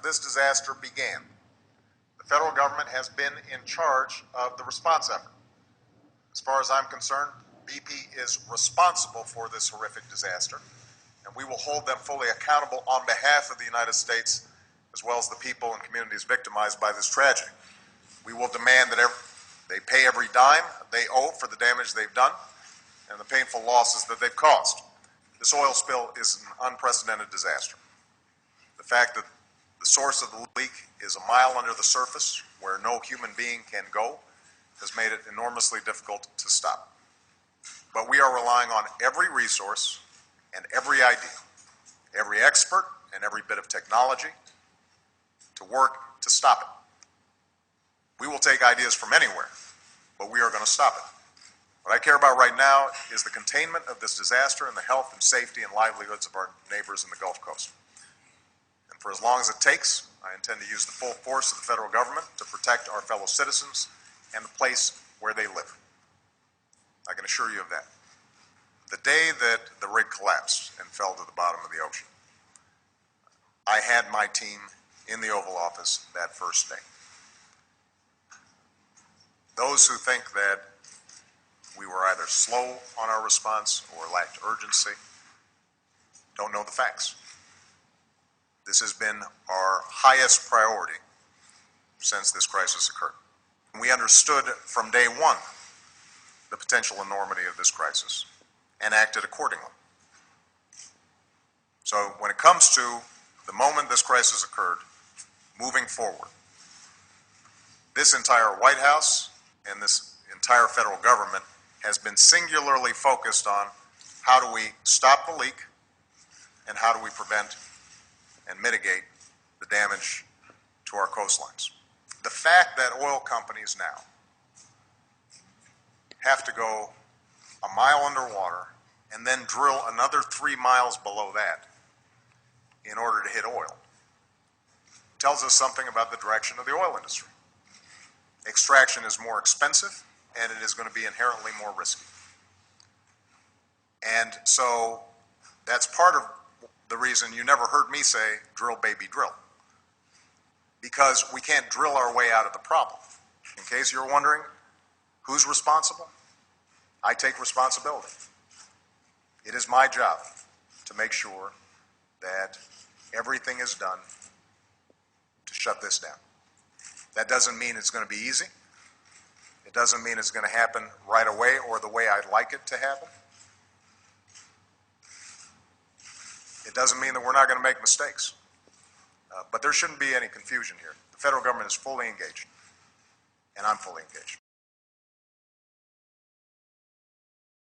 this disaster began, the federal government has been in charge of the response effort. As far as I'm concerned, BP is responsible for this horrific disaster, and we will hold them fully accountable on behalf of the United States as well as the people and communities victimized by this tragedy. We will demand that they pay every dime they owe for the damage they've done and the painful losses that they've caused. This oil spill is an unprecedented disaster. The fact that the source of the leak is a mile under the surface where no human being can go has made it enormously difficult to stop. But we are relying on every resource and every idea, every expert and every bit of technology to work to stop it. We will take ideas from anywhere, but we are going to stop it. What I care about right now is the containment of this disaster and the health and safety and livelihoods of our neighbors in the Gulf Coast. And for as long as it takes, I intend to use the full force of the federal government to protect our fellow citizens and the place where they live. I can assure you of that. The day that the rig collapsed and fell to the bottom of the ocean, I had my team in the Oval Office that first day. Those who think that we were either slow on our response or lacked urgency don't know the facts. This has been our highest priority since this crisis occurred. We understood from day one the potential enormity of this crisis and acted accordingly. So when it comes to the moment this crisis occurred, moving forward, this entire White House and this entire federal government has been singularly focused on how do we stop the leak and how do we prevent and mitigate the damage to our coastlines. The fact that oil companies now have to go a mile underwater and then drill another 3 miles below that in order to hit oil tells us something about the direction of the oil industry. Extraction is more expensive and it is going to be inherently more risky. And so that's part of the reason you never heard me say, drill, baby, drill. Because we can't drill our way out of the problem. In case you're wondering, who's responsible? I take responsibility. It is my job to make sure that everything is done to shut this down. That doesn't mean it's going to be easy. It doesn't mean it's going to happen right away or the way I'd like it to happen. It doesn't mean that we're not going to make mistakes. But there shouldn't be any confusion here. The federal government is fully engaged, and I'm fully engaged.